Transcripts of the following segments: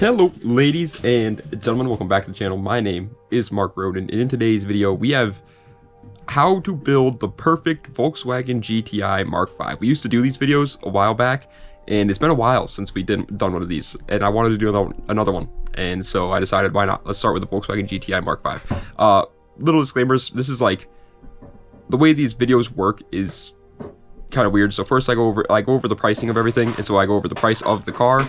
Hello ladies and gentlemen, welcome back to the channel. My name is Mark Roden, and in today's video we have how to build the perfect Volkswagen GTI Mark 5. We used to do these videos a while back, and it's been a while since we done one of these, and I wanted to do another one, and so I decided, why not? Let's start with the Volkswagen GTI Mark 5. Little disclaimers, this is like, the way these videos work is kind of weird. So first I go over the pricing of everything, and so I go over the price of the car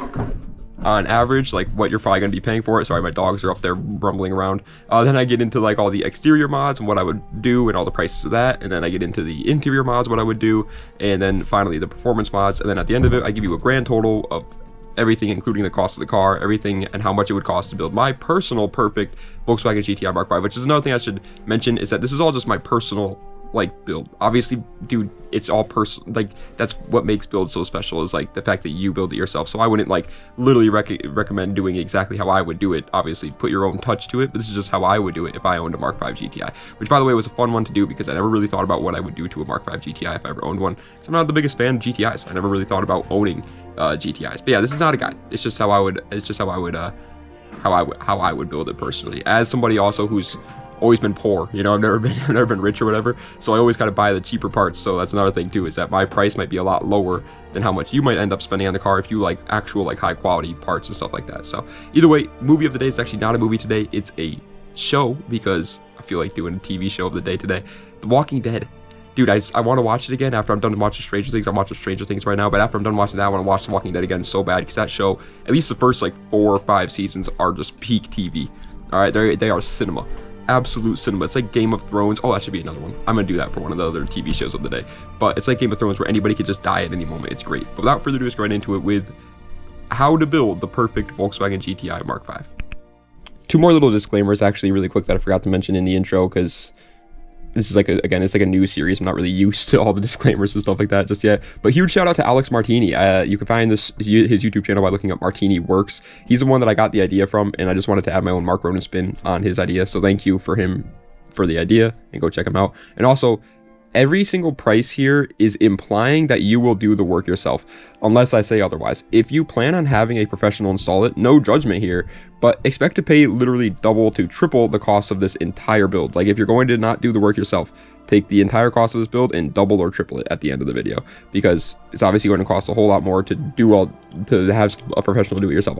on average, like what you're probably going to be paying for it. Sorry, my dogs are up there rumbling around. Then I get into like all the exterior mods and what I would do and all the prices of that, and then I get into the interior mods, what I would do, and then finally the performance mods, and then at the end of it I give you a grand total of everything, including the cost of the car, everything, and how much it would cost to build my personal perfect Volkswagen GTI Mark 5. Which is another thing I should mention, is that this is all just my personal like build. Obviously, dude, it's all personal. Like, that's what makes build so special, is like the fact that you build it yourself. So I wouldn't like literally recommend doing exactly how I would do it. Obviously, put your own touch to it, but this is just how I would do it if I owned a Mark 5 GTI, which by the way was a fun one to do because I never really thought about what I would do to a Mark 5 GTI if I ever owned one. So I'm not the biggest fan of GTIs. I never really thought about owning GTIs. But yeah, this is not a guide. It's just how I would build it personally, as somebody also who's always been poor. You know, I've never been rich or whatever, so I always gotta buy the cheaper parts. So that's another thing too, is that my price might be a lot lower than how much you might end up spending on the car if you like actual like high quality parts and stuff like that. So either way, movie of the day is actually not a movie today, it's a show, because I feel like doing a TV show of the day today. The Walking Dead. Dude, I want to watch it again after I'm done watching Stranger Things. I'm watching Stranger Things right now, but after I'm done watching that, I want to watch The Walking Dead again so bad, because that show, at least the first like 4 or 5 seasons, are just peak TV. All right, they are cinema. Absolute cinema. It's like Game of Thrones. Oh, that should be another one. I'm gonna do that for one of the other TV shows of the day. But it's like Game of Thrones, where anybody could just die at any moment. It's great. But without further ado, let's go right into it with how to build the perfect Volkswagen GTI Mark 5. 2 more little disclaimers, actually, really quick, that I forgot to mention in the intro, because this is like it's like a new series. I'm not really used to all the disclaimers and stuff like that just yet. But huge shout out to Alex Martini. You can find his YouTube channel by looking up Martini Works. He's the one that I got the idea from, and I just wanted to add my own Mark Roden spin on his idea. So thank you for him for the idea, and go check him out. And also, every single price here is implying that you will do the work yourself, unless I say otherwise. If you plan on having a professional install it, no judgment here, but expect to pay literally double to triple the cost of this entire build. Like, if you're going to not do the work yourself, take the entire cost of this build and double or triple it at the end of the video, because it's obviously going to cost a whole lot more to have a professional do it yourself.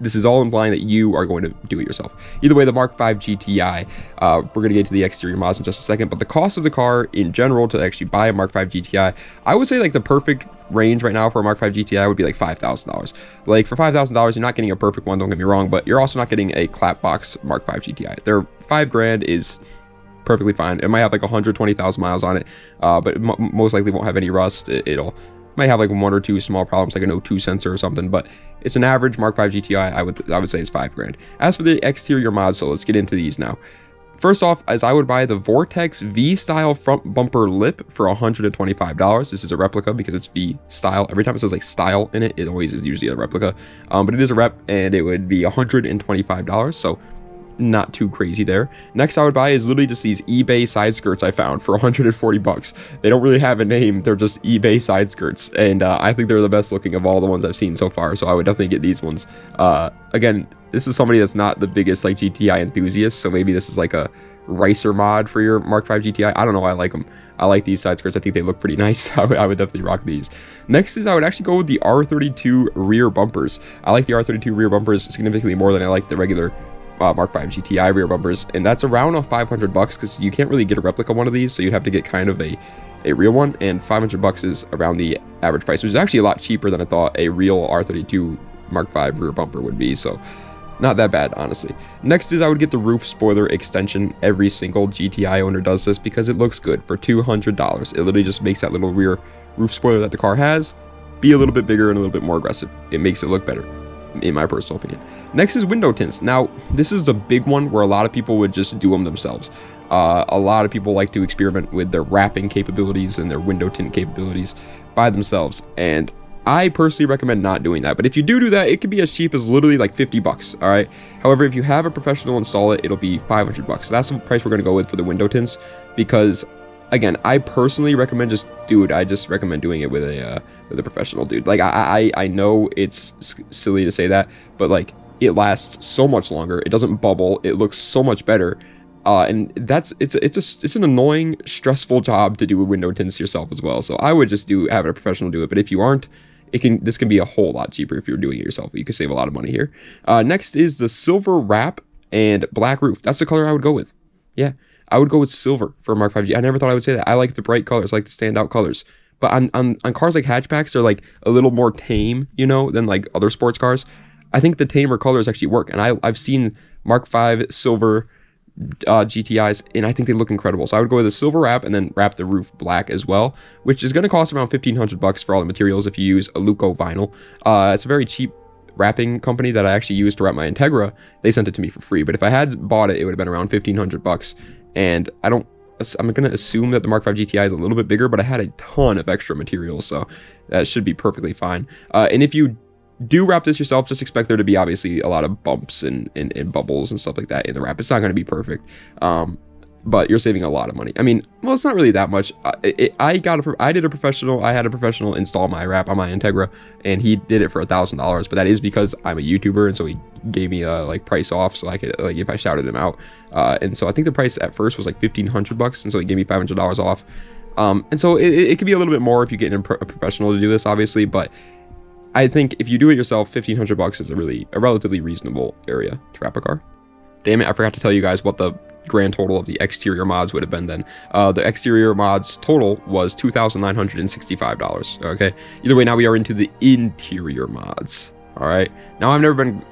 This is all implying that you are going to do it yourself. Either way, the Mark 5 GTI, we're going to get into the exterior mods in just a second, but the cost of the car in general to actually buy a Mark 5 GTI, I would say like the perfect range right now for a Mark 5 GTI would be like $5,000. Like, for $5,000, you're not getting a perfect one, don't get me wrong, but you're also not getting a clap box Mark 5 GTI. Their $5 grand is perfectly fine. It might have like 120,000 miles on it, but it most likely won't have any rust. It'll might have like 1 or 2 small problems, like an O2 sensor or something, but it's an average Mark 5 GTI. I would say it's $5 grand. As for the exterior mods, so let's get into these now. First off, as I would buy the Vortex V-style front bumper lip for $125. This is a replica because it's V-style. Every time it says like style in it, it always is usually a replica, but it is a rep, and it would be $125, so not too crazy there. Next I would buy is literally just these eBay side skirts I found for 140 bucks. They don't really have a name, they're just eBay side skirts, and I think they're the best looking of all the ones I've seen so far, so I would definitely get these ones. Again, this is somebody that's not the biggest like GTI enthusiast, so maybe this is like a ricer mod for your Mark 5 GTI. I don't know, I like them. I like these side skirts. I think they look pretty nice. I would definitely rock these. Next is I would actually go with the R32 rear bumpers. I like the R32 rear bumpers significantly more than I like the regular Mark 5 GTI rear bumpers, and that's around 500 bucks, because you can't really get a replica one of these, so you have to get kind of a real one, and 500 bucks is around the average price, which is actually a lot cheaper than I thought a real R32 Mark 5 rear bumper would be, so not that bad, honestly. Next is I would get the roof spoiler extension. Every single GTI owner does this because it looks good for $200. It literally just makes that little rear roof spoiler that the car has be a little bit bigger and a little bit more aggressive. It makes it look better, in my personal opinion. Next is window tints. Now, this is the big one where a lot of people would just do them themselves. A lot of people like to experiment with their wrapping capabilities and their window tint capabilities by themselves, and I personally recommend not doing that. But if you do that, it could be as cheap as literally like 50 bucks, all right? However, if you have a professional install it, it'll be 500 bucks. So that's the price we're going to go with for the window tints, because again, I personally recommend I just recommend doing it with a professional dude. Like, I know it's silly to say that, but like, it lasts so much longer. It doesn't bubble. It looks so much better. And it's an annoying, stressful job to do window tints yourself as well. So I would just have a professional do it. But if you aren't, this can be a whole lot cheaper if you're doing it yourself. You can save a lot of money here. Next is the silver wrap and black roof. That's the color I would go with. Yeah, I would go with silver for a Mark 5G. I never thought I would say that. I like the bright colors, I like the standout colors. But on cars like hatchbacks, they're like a little more tame, you know, than like other sports cars. I think the tamer colors actually work. And I've seen Mark 5 silver GTIs, and I think they look incredible. So I would go with a silver wrap and then wrap the roof black as well, which is going to cost around $1,500 for all the materials if you use Aluco vinyl. It's a very cheap wrapping company that I actually used to wrap my Integra. They sent it to me for free, but if I had bought it, it would have been around $1,500. And I'm going to assume that the Mark 5 GTI is a little bit bigger, but I had a ton of extra materials, so that should be perfectly fine. And if you do wrap this yourself, just expect there to be obviously a lot of bumps and bubbles and stuff like that in the wrap. It's not going to be perfect, but you're saving a lot of money. I mean, well, it's not really that much. I had a professional install my wrap on my Integra, and he did it for $1,000. But that is because I'm a YouTuber, and so he gave me a like price off, so I could like if I shouted him out. And so I think the price at first was like $1,500, and so he gave me $500 off. And so it could be a little bit more if you get a professional to do this, obviously, but I think if you do it yourself, $1,500 is a relatively reasonable area to wrap a car. Damn it, I forgot to tell you guys what the grand total of the exterior mods would have been then. The exterior mods total was $2,965. Okay. Either way, now we are into the interior mods. All right. Now I've never been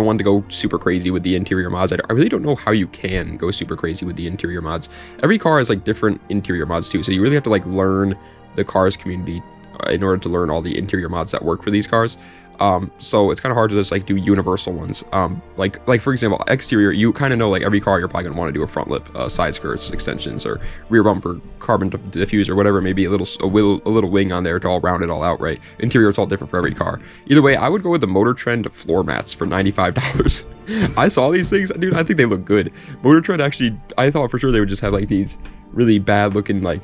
one to go super crazy with the interior mods. I really don't know how you can go super crazy with the interior mods. Every car has like different interior mods too, so you really have to like learn the cars community in order to learn all the interior mods that work for these cars. So it's kind of hard to just like do universal ones. Like for example, exterior, you kind of know like every car you're probably gonna want to do a front lip, side skirts, extensions, or rear bumper, carbon diffuser, whatever, maybe a little wing on there to all round it all out, right? Interior, it's all different for every car. Either way, I would go with the Motor Trend floor mats for $95. I saw these things, dude. I think they look good. Motor Trend actually, I thought for sure they would just have like these really bad looking like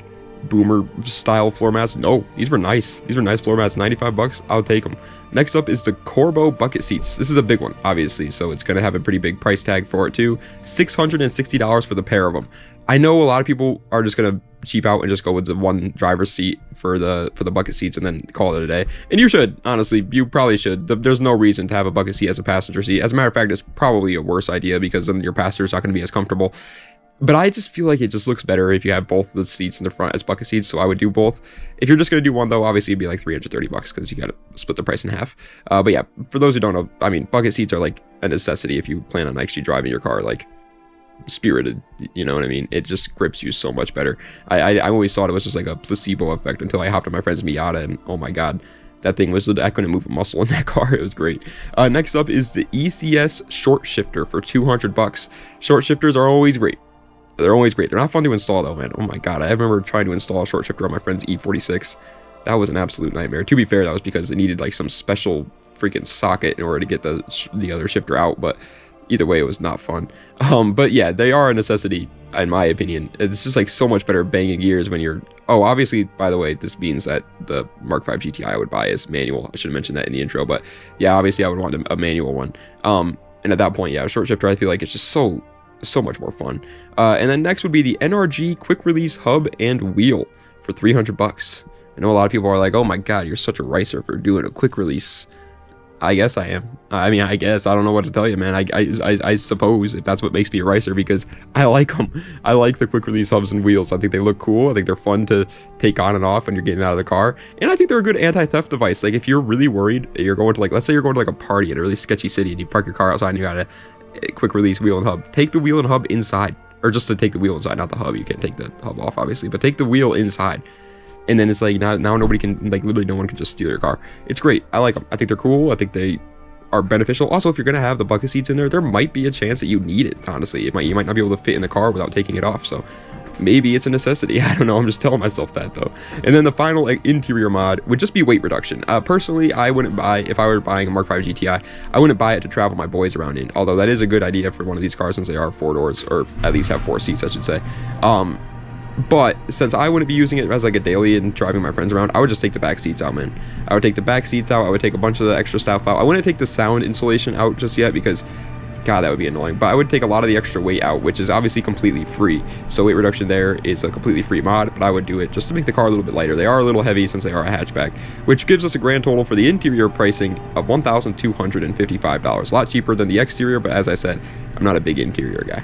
boomer style floor mats. No, these were nice. These are nice floor mats. $95, I'll take them. Next up is the Corbeau bucket seats. This is a big one, obviously, so it's going to have a pretty big price tag for it too. $660 for the pair of them. I know a lot of people are just going to cheap out and just go with the one driver's seat for the bucket seats and then call it a day. And you should, honestly, you probably should. There's no reason to have a bucket seat as a passenger seat. As a matter of fact, it's probably a worse idea because then your passenger's not going to be as comfortable. But I just feel like it just looks better if you have both the seats in the front as bucket seats, so I would do both. If you're just going to do one, though, obviously it'd be like $330 because you got to split the price in half. But yeah, for those who don't know, I mean, bucket seats are like a necessity if you plan on actually driving your car like spirited, you know what I mean? It just grips you so much better. I always thought it was just like a placebo effect until I hopped on my friend's Miata, and oh my god, that thing was, I couldn't move a muscle in that car. It was great. Next up is the ECS short shifter for $200. Short shifters are always great. They're always great. They're not fun to install though, man. Oh my god, I remember trying to install a short shifter on my friend's E46. That was an absolute nightmare. To be fair, that was because it needed like some special freaking socket in order to get the other shifter out, but either way, it was not fun. But yeah, they are a necessity in my opinion. It's just like so much better banging gears when you're, oh, obviously, by the way, this means that the Mark 5 GTI I would buy is manual. I should have mentioned that in the intro, but yeah, obviously I would want a manual one. And at that point, yeah, a short shifter, I feel like it's just so much more fun. And then next would be the NRG quick release hub and wheel for $300. I know a lot of people are like, oh my god, you're such a ricer for doing a quick release. I guess I am. I mean, I guess I don't know what to tell you, man. I suppose if that's what makes me a ricer, because I like them. I like the quick release hubs and wheels. I think they look cool. I think they're fun to take on and off when you're getting out of the car, and I think they're a good anti-theft device. Like if you're really worried, you're going to like, let's say you're going to like a party in a really sketchy city and you park your car outside and you got a quick release wheel and hub. Take the wheel and hub inside, or just to take the wheel inside, not the hub. You can't take the hub off, obviously, but take the wheel inside. And then it's like now nobody can, like literally no one can just steal your car. It's great. I like them. I think they're cool. I think they are beneficial. Also, if you're gonna have the bucket seats in there might be a chance that you need it. Honestly, you might not be able to fit in the car without taking it off. So maybe it's a necessity. I don't know. I'm just telling myself that though. And then the final interior mod would just be weight reduction. Personally, I wouldn't buy, if I were buying a Mark 5 GTI, I wouldn't buy it to travel my boys around in. Although that is a good idea for one of these cars since they are 4 doors, or at least have 4 seats, I should say. But since I wouldn't be using it as like a daily and driving my friends around, I would just take the back seats out, man. I would take the back seats out. I would take a bunch of the extra stuff out. I wouldn't take the sound insulation out just yet because, God, that would be annoying. But I would take a lot of the extra weight out, which is obviously completely free. So weight reduction there is a completely free mod, but I would do it just to make the car a little bit lighter. They are a little heavy since they are a hatchback, which gives us a grand total for the interior pricing of $1,255. A lot cheaper than the exterior, but as I said, I'm not a big interior guy.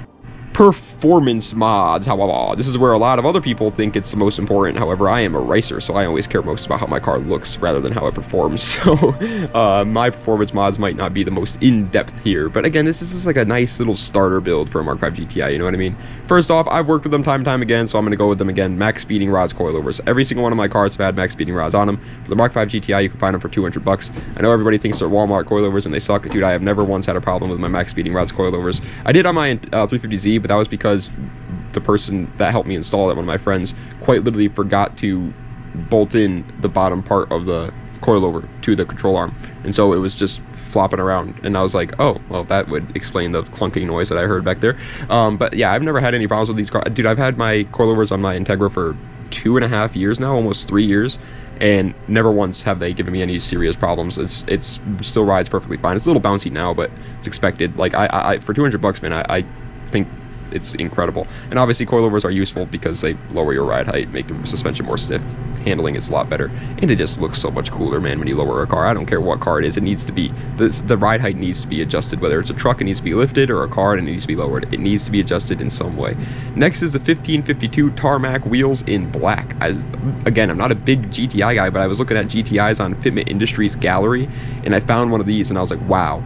Performance mods, however, this is where a lot of other people think it's the most important. However, I am a racer, so I always care most about how my car looks rather than how it performs. So my performance mods might not be the most in-depth here, but again, this is just like a nice little starter build for a Mark 5 GTI, you know what I mean? First off, I've worked with them time and time again, so I'm going to go with them again. Max speeding rods, coilovers. Every single one of my cars have had max speeding rods on them. For the Mark 5 GTI, you can find them for $200. I know everybody thinks they're Walmart coilovers and they suck. Dude, I have never once had a problem with my max speeding rods, coilovers. I did on my 350Z, but that was because the person that helped me install it, one of my friends, quite literally forgot to bolt in the bottom part of the coilover to the control arm, and so it was just flopping around, and I was like, oh well, that would explain the clunking noise that I heard back there. But yeah, I've never had any problems with these cars. Dude, I've had my coilovers on my Integra for 2.5 years now, almost 3 years, and never once have they given me any serious problems. It's still rides perfectly fine. It's a little bouncy now, but it's expected. Like I for $200, man, I think it's incredible. And obviously coilovers are useful because they lower your ride height, make the suspension more stiff, handling is a lot better, and it just looks so much cooler, man, when you lower a car. I don't care what car it is, it needs to be, the ride height needs to be adjusted. Whether it's a truck, it needs to be lifted, or a car, and it needs to be lowered. It needs to be adjusted in some way. Next is the 1552 tarmac wheels in black. Again, I'm not a big GTI guy, but I was looking at GTIs on Fitment Industries gallery, and I found one of these, and I was like, wow,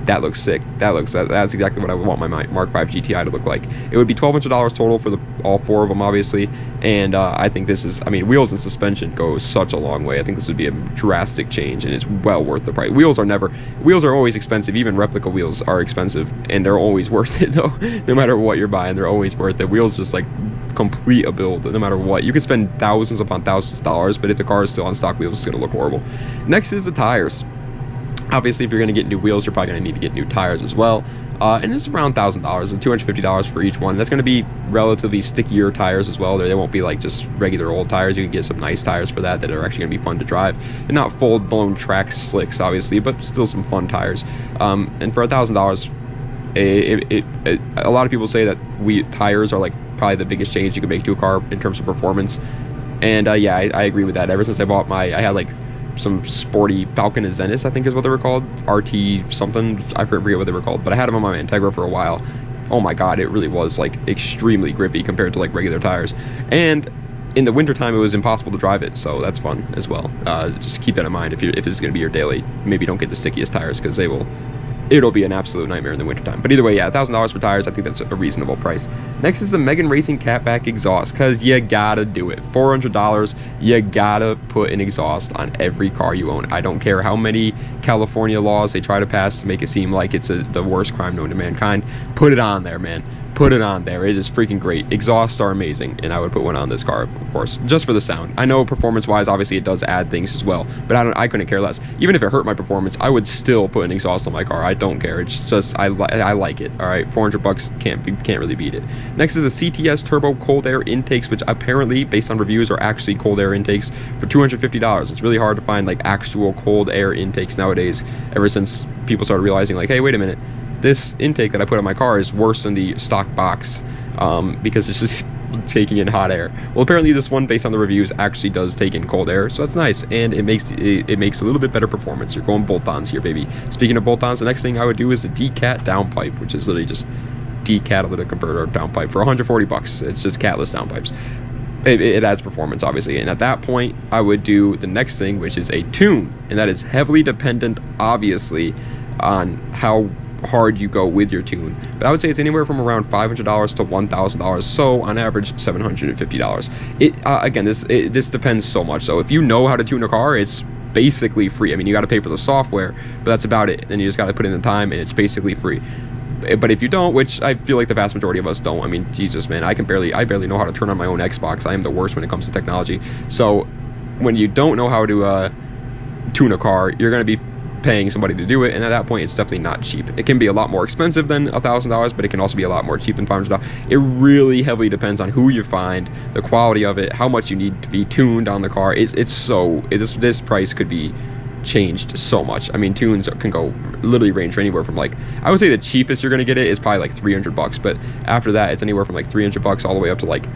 that looks sick. That's exactly what I would want my Mark 5 GTI to look like. It would be $1,200 total for all four of them, obviously, and I think this is, I mean, wheels and suspension goes such a long way. I think this would be a drastic change, and it's well worth the price. Wheels are always expensive. Even replica wheels are expensive, and they're always worth it, though. No matter what you're buying, they're always worth it. Wheels just like complete a build, no matter what. You could spend thousands upon thousands of dollars, but if the car is still on stock wheels, it's going to look horrible. Next is the tires. Obviously, if you're going to get new wheels, you're probably going to need to get new tires as well. And it's around $1,000 and $250 for each one. That's going to be relatively stickier tires as well. They won't be like just regular old tires. You can get some nice tires for that are actually going to be fun to drive. And not full-blown track slicks, obviously, but still some fun tires. And for $1,000, a lot of people say that tires are like probably the biggest change you can make to a car in terms of performance. And yeah, I agree with that. Ever since I bought I had like some sporty Falcon Zenith, I think is what they were called, RT something, I forget what they were called, but I had them on my Integra for a while. Oh my god, it really was like extremely grippy compared to like regular tires, and in the wintertime it was impossible to drive it, so that's fun as well. Just keep that in mind if it's going to be your daily. Maybe don't get the stickiest tires because it'll be an absolute nightmare in the wintertime. But either way, yeah, $1,000 for tires, I think that's a reasonable price. Next is the Megan Racing Catback exhaust, because you gotta do it. $400, you gotta put an exhaust on every car you own. I don't care how many California laws they try to pass to make it seem like it's the worst crime known to mankind. Put it on there, man. Put it on there. It is freaking great. Exhausts are amazing, and I would put one on this car, of course, just for the sound. I know performance-wise, obviously, it does add things as well, but I couldn't care less. Even if it hurt my performance, I would still put an exhaust on my car. I don't care. It's just I like it. All right, $400 can't really beat it. Next is a CTS Turbo cold air intakes, which apparently, based on reviews, are actually cold air intakes for $250. It's really hard to find like actual cold air intakes nowadays. Ever since people started realizing, like, hey, wait a minute. This intake that I put on my car is worse than the stock box because it's just taking in hot air. Well, apparently this one, based on the reviews, actually does take in cold air, so that's nice, and it makes a little bit better performance. You're going bolt-ons here, baby. Speaking of bolt-ons, the next thing I would do is a decat downpipe, which is literally just decatalytic converter downpipe for $140. It's just catless downpipes. It adds performance, obviously, and at that point, I would do the next thing, which is a tune, and that is heavily dependent, obviously, on how hard you go with your tune, but I would say it's anywhere from around $500 to $1,000, so on average $750. Again, this depends so much. So if you know how to tune a car, it's basically free. I mean, you got to pay for the software, but that's about it, and you just got to put in the time, and it's basically free. But if you don't, which I feel like the vast majority of us don't, I mean, Jesus, man, I barely know how to turn on my own Xbox. I am the worst when it comes to technology. So when you don't know how to tune a car, you're going to be paying somebody to do it, and at that point it's definitely not cheap. It can be a lot more expensive than $1,000, but it can also be a lot more cheap than $500. It really heavily depends on who you find, the quality of it, how much you need to be tuned on the car. This price could be changed so much. I mean, tunes can go literally range for anywhere from, like, I would say the cheapest you're gonna get it is probably like $300, but after that it's anywhere from like $300 all the way up to like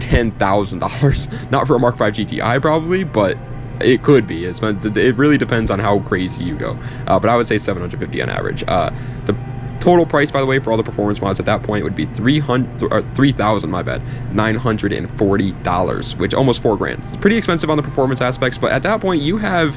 $10,000. Not for a Mark 5 GTI probably, but it could be. It really depends on how crazy you go, but I would say $750 on average. The total price, by the way, for all the performance mods at that point would be $3,940, which almost $4,000. It's pretty expensive on the performance aspects, but at that point you have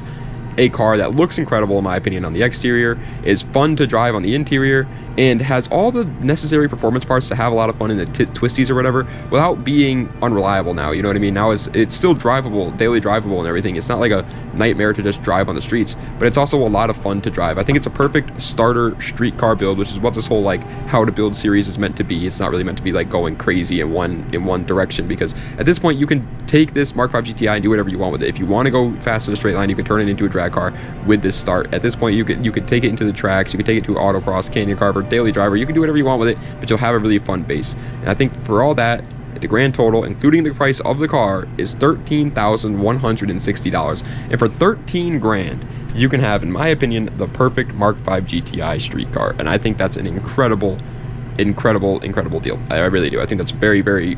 a car that looks incredible in my opinion on the exterior, is fun to drive on the interior, and has all the necessary performance parts to have a lot of fun in the twisties or whatever without being unreliable now, you know what I mean? Now it's still drivable, daily drivable and everything. It's not like a nightmare to just drive on the streets, but it's also a lot of fun to drive. I think it's a perfect starter street car build, which is what this whole like how to build series is meant to be. It's not really meant to be like going crazy in one direction, because at this point you can take this Mark 5 GTI and do whatever you want with it. If you want to go fast in a straight line, you can turn it into a drag car with this start. At this point you could take it into the tracks, you could take it to autocross, canyon carver, daily driver. You can do whatever you want with it, but you'll have a really fun base. And I think for all that, the grand total, including the price of the car, is $13,160. And for 13 grand, you can have, in my opinion, the perfect Mark 5 GTI street car. And I think that's an incredible deal. I really do. I think that's very, very,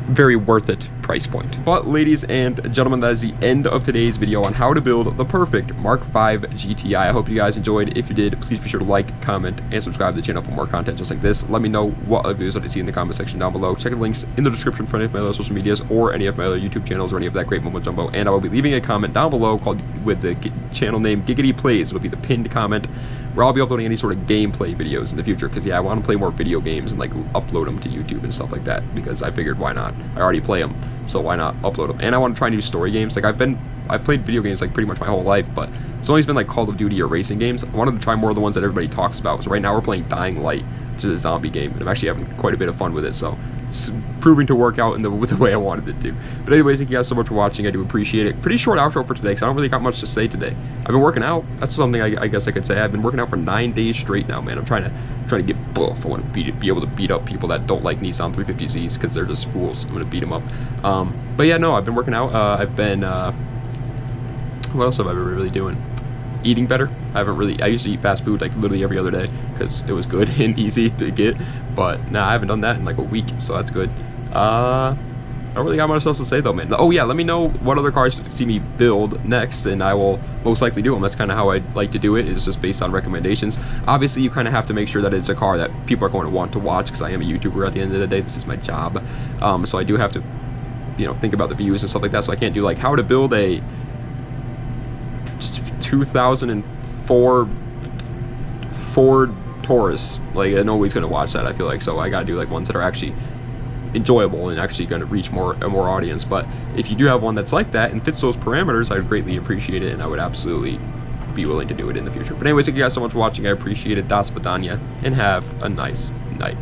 very worth it price point. But ladies and gentlemen, that is the end of today's video on how to build the perfect Mark 5 GTI. I hope you guys enjoyed. If you did, please be sure to like, comment, and subscribe to the channel for more content just like this. Let me know what other videos that you see in the comment section down below. Check the links in the description for any of my other social medias or any of my other YouTube channels or any of that great mumbo jumbo. And I will be leaving a comment down below with the channel name Giggity Plays. It will be the pinned comment, where I'll be uploading any sort of gameplay videos in the future, because yeah, I want to play more video games and like upload them to YouTube and stuff like that, because I figured why not? I already play them, so why not upload them? And I want to try new story games. Like I've played video games like pretty much my whole life, but it's always been like Call of Duty or racing games. I wanted to try more of the ones that everybody talks about. So right now we're playing Dying Light, which is a zombie game, and I'm actually having quite a bit of fun with it, so it's proving to work out with the way I wanted it to. But anyways, thank you guys so much for watching. I do appreciate it. Pretty short outro for today, because I don't really got much to say today. I've been working out. That's something I guess I could say. I've been working out for 9 days straight now, man. I'm trying to get buff. I want to be able to beat up people that don't like Nissan 350Zs, because they're just fools. I'm going to beat them up. But yeah, no, I've been working out. I've been, what else have I been really doing? Eating better. I used to eat fast food like literally every other day because it was good and easy to get, but now I haven't done that in like a week, so that's good. I don't really got much else to say though, man. Oh yeah, let me know what other cars to see me build next, and I will most likely do them. That's kind of how I like to do it, is just based on recommendations. Obviously, you kind of have to make sure that it's a car that people are going to want to watch, because I am a YouTuber at the end of the day. This is my job, so I do have to, you know, think about the views and stuff like that. So I can't do like how to build a 2004 Ford Taurus. Like nobody's gonna watch that, I feel like. So I gotta do like ones that are actually enjoyable and actually going to reach more audience. But if you do have one that's like that and fits those parameters, I'd greatly appreciate it, and I would absolutely be willing to do it in the future. But anyways, thank you guys so much for watching. I appreciate it. Das Vidania, and have a nice night.